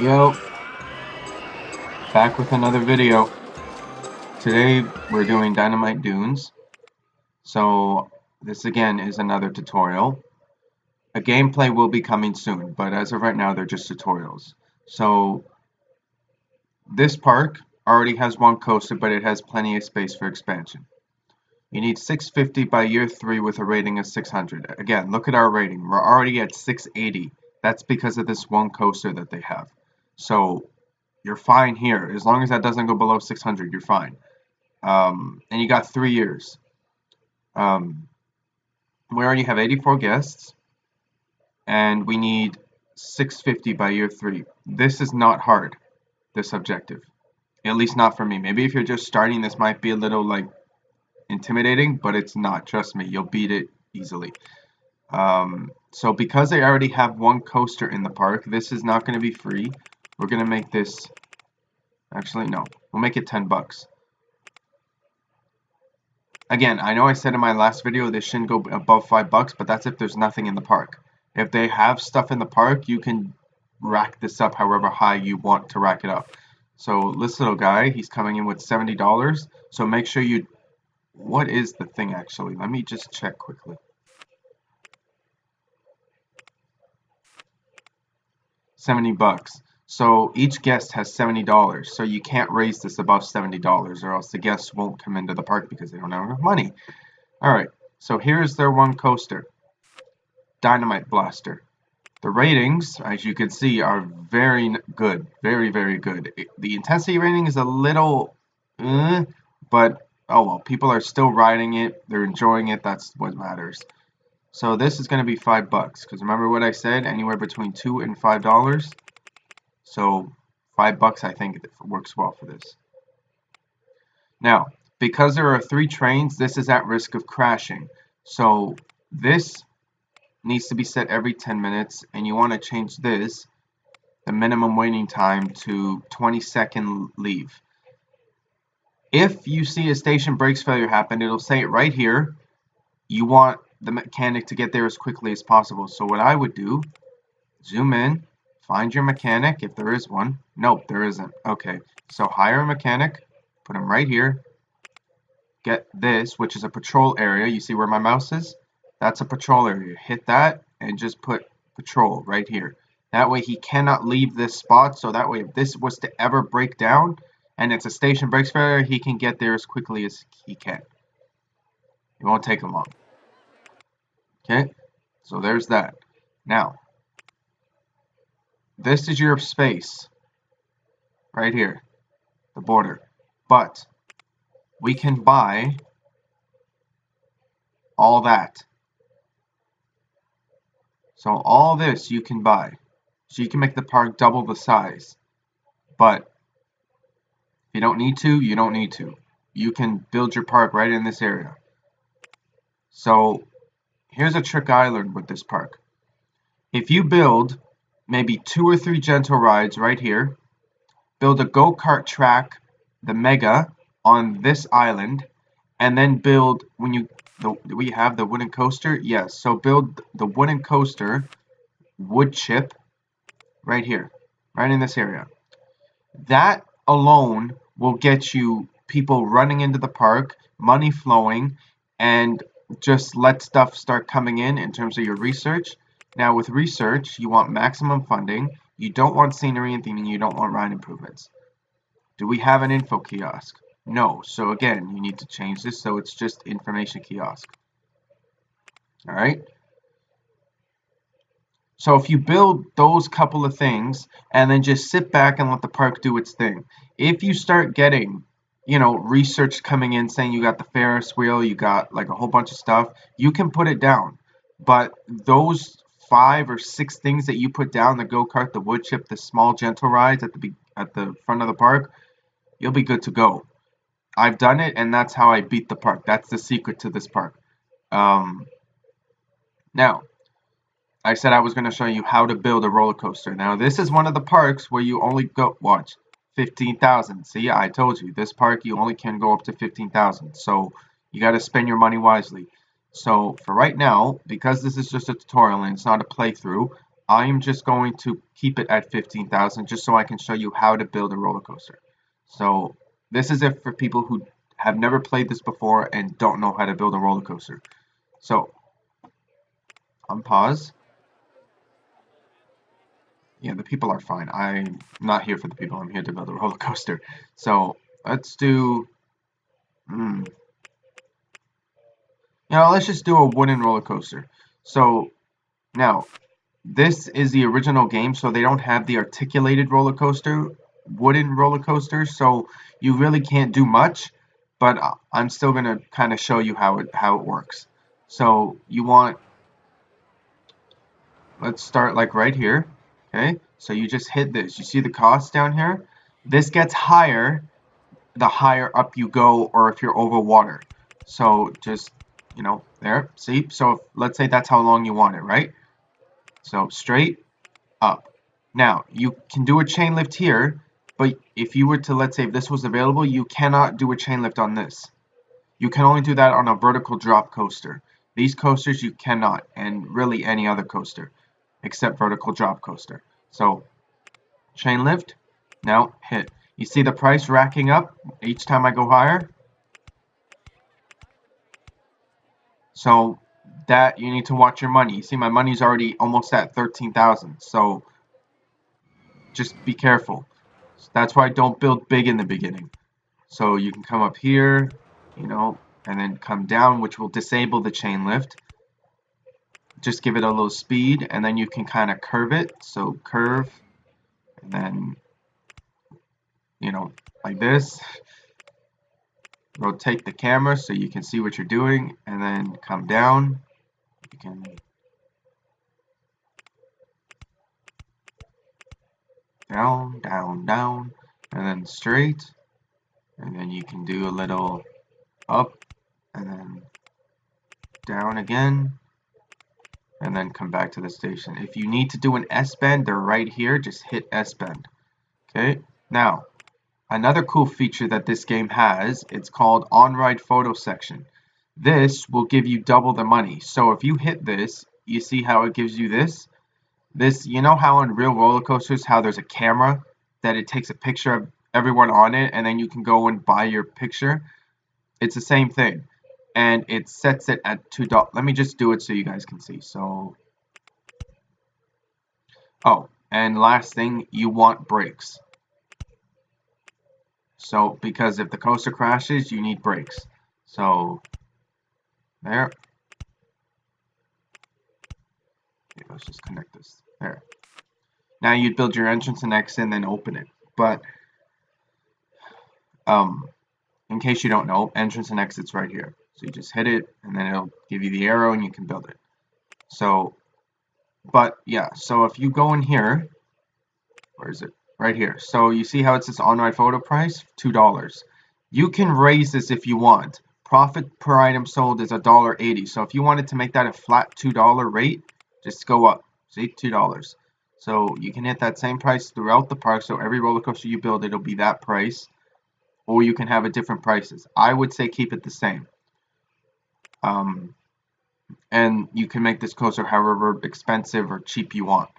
Yo, back with another video. Today we're doing Dynamite Dunes. So this again is another tutorial. A gameplay will be coming soon, but as of right now they're just tutorials. So this park already has one coaster, but it has plenty of space for expansion. You need 650 by year 3 with a rating of 600. Again, look at our rating. We're already at 680. That's because of this one coaster that they have. So you're fine here. As long as that doesn't go below 600, you're fine. And you got 3 years. Um, we already have 84 guests, and we need 650 by year 3. This is not hard, this objective. At least not for me. Maybe if you're just starting, this might be a little, intimidating, but it's not. Trust me, you'll beat it easily. So because they already have one coaster in the park, this is not going to be free. We're going to make this... Actually, no. We'll make it 10 bucks. Again, I know I said in my last video this shouldn't go above 5 bucks, but that's if there's nothing in the park. If they have stuff in the park, you can rack this up however high you want to rack it up. So this little guy, he's coming in with $70. So make sure you... What is the thing actually? Let me just check quickly. $70. So each guest has $70. So you can't raise this above $70 or else the guests won't come into the park because they don't have enough money. Alright, so here's their one coaster. Dynamite Blaster. The ratings, as you can see, are very good. Very, very good. The intensity rating is a little... but, oh well, people are still riding it. They're enjoying it. That's what matters. So this is going to be 5 bucks. Because remember what I said? Anywhere between $2 and $5. So 5 bucks I think works well for this. Now, because there are 3 trains, this is at risk of crashing. So this needs to be set every 10 minutes, and you want to change this, the minimum waiting time, to 20-second leave. If you see a station brakes failure happen, it'll say it right here. You want the mechanic to get there as quickly as possible. So what I would do, zoom in, find your mechanic if there is one. Nope, there isn't. Okay, so hire a mechanic, put him right here. Get this, which is a patrol area. You see where my mouse is? That's a patrol area. Hit that and just put patrol right here. That way he cannot leave this spot. So that way if this was to ever break down and it's a station brakes failure, he can get there as quickly as he can. It won't take him long. Okay, so there's that. Now, this is your space right here, the border. But we can buy all that. So all this you can buy. So you can make the park double the size. But if you don't need to, you don't need to. You can build your park right in this area. So here's a trick I learned with this park. If you build maybe 2 or 3 gentle rides right here, build a go-kart track, the Mega, on this island, and then build, we have the wooden coaster? Yes, so build the wooden coaster, wood chip, right here, right in this area. That alone will get you people running into the park, money flowing, and just let stuff start coming in terms of your research. Now with research, you want maximum funding, you don't want scenery and theming, you don't want ride improvements. Do we have an info kiosk? No, so again, you need to change this so it's just information kiosk. Alright? So if you build those couple of things and then just sit back and let the park do its thing, if you start getting, research coming in saying you got the Ferris wheel, you got like a whole bunch of stuff, you can put it down. But those 5 or 6 things that you put down, the go-kart, the wood chip, the small gentle rides at the front of the park, you'll be good to go. I've done it, and that's how I beat the park. That's the secret to this park. Now, I said I was going to show you how to build a roller coaster. Now, this is one of the parks where you only watch, 15,000. See, I told you, this park, you only can go up to 15,000. So, you got to spend your money wisely. So, for right now, because this is just a tutorial and it's not a playthrough, I am just going to keep it at 15,000 just so I can show you how to build a roller coaster. So this is it for people who have never played this before and don't know how to build a roller coaster. So unpause. Yeah, the people are fine. I'm not here for the people. I'm here to build a roller coaster. So let's do, let's just do a wooden roller coaster. So now this is the original game, so they don't have the articulated roller coaster, wooden roller coaster. So you really can't do much. But I'm still gonna kind of show you how it works. So you want, let's start like right here. Okay, so you just hit this. You see the cost down here? This gets higher the higher up you go, or if you're over water. So just, there, see? So let's say that's how long you want it, right? So straight up. Now, you can do a chain lift here, but if you were to, let's say if this was available, you cannot do a chain lift on this. You can only do that on a vertical drop coaster. These coasters you cannot, and really any other coaster, except vertical drop coaster. So, chain lift, now hit. You see the price racking up each time I go higher? So that you need to watch your money. You see my money's already almost at 13,000. So just be careful. That's why I don't build big in the beginning. So you can come up here, and then come down, which will disable the chain lift. Just give it a little speed, and then you can kind of curve it. So curve, and then, like this. Rotate the camera so you can see what you're doing, and then come down. You can down, down, down, and then straight. And then you can do a little up, and then down again, and then come back to the station. If you need to do an S-bend, they're right here. Just hit S-bend. Okay, now another cool feature that this game has, it's called on-ride photo section. This will give you double the money. So if you hit this, you see how it gives you this? You know how on real roller coasters, how there's a camera that it takes a picture of everyone on it, and then you can go and buy your picture? It's the same thing. And it sets it at $2. Let me just do it so you guys can see. So, oh, and last thing, you want brakes. So, because if the coaster crashes, you need brakes. So, there. Okay, let's just connect this. There. Now you'd build your entrance and exit and then open it. But, in case you don't know, entrance and exit's right here. So you just hit it, and then it'll give you the arrow, and you can build it. So, but yeah, so if you go in here, where is it? Right here. So you see how it says on-ride photo price? $2. You can raise this if you want. Profit per item sold is $1.80. So if you wanted to make that a flat $2 rate, just go up. See, $2. So you can hit that same price throughout the park. So every roller coaster you build, it'll be that price. Or you can have it different prices. I would say keep it the same. And you can make this coaster however expensive or cheap you want.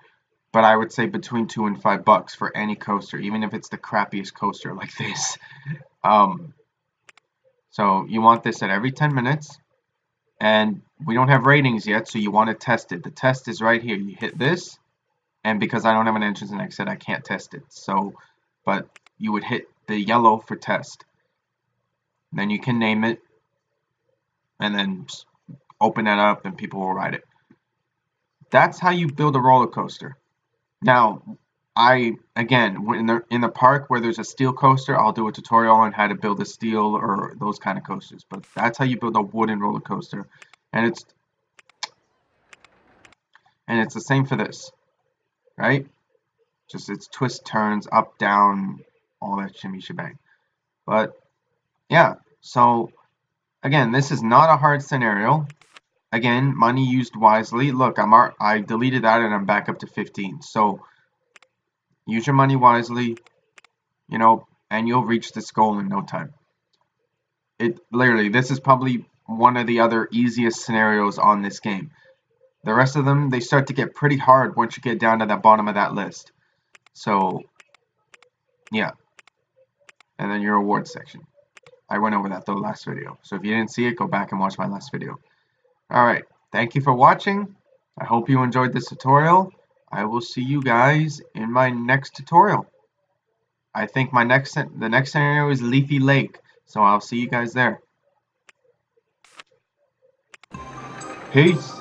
But I would say between $2 and $5 for any coaster, even if it's the crappiest coaster like this. So you want this at every 10 minutes. And we don't have ratings yet, so you want to test it. The test is right here. You hit this, and because I don't have an entrance and exit, I can't test it. So, but you would hit the yellow for test. Then you can name it, and then open it up, and people will ride it. That's how you build a roller coaster. Now, again, when in the park where there's a steel coaster, I'll do a tutorial on how to build a steel or those kind of coasters. But that's how you build a wooden roller coaster, and it's the same for this, right? Just it's twist, turns, up, down, all that shimmy shebang. But yeah, so again, this is not a hard scenario. Again, money used wisely. Look, I deleted that and I'm back up to 15. So use your money wisely, and you'll reach this goal in no time. Literally, this is probably one of the other easiest scenarios on this game. The rest of them, they start to get pretty hard once you get down to the bottom of that list. So, yeah. And then your awards section. I went over that the last video. So if you didn't see it, go back and watch my last video. Alright, thank you for watching. I hope you enjoyed this tutorial. I will see you guys in my next tutorial. I think the next scenario is Leafy Lake. So I'll see you guys there. Peace.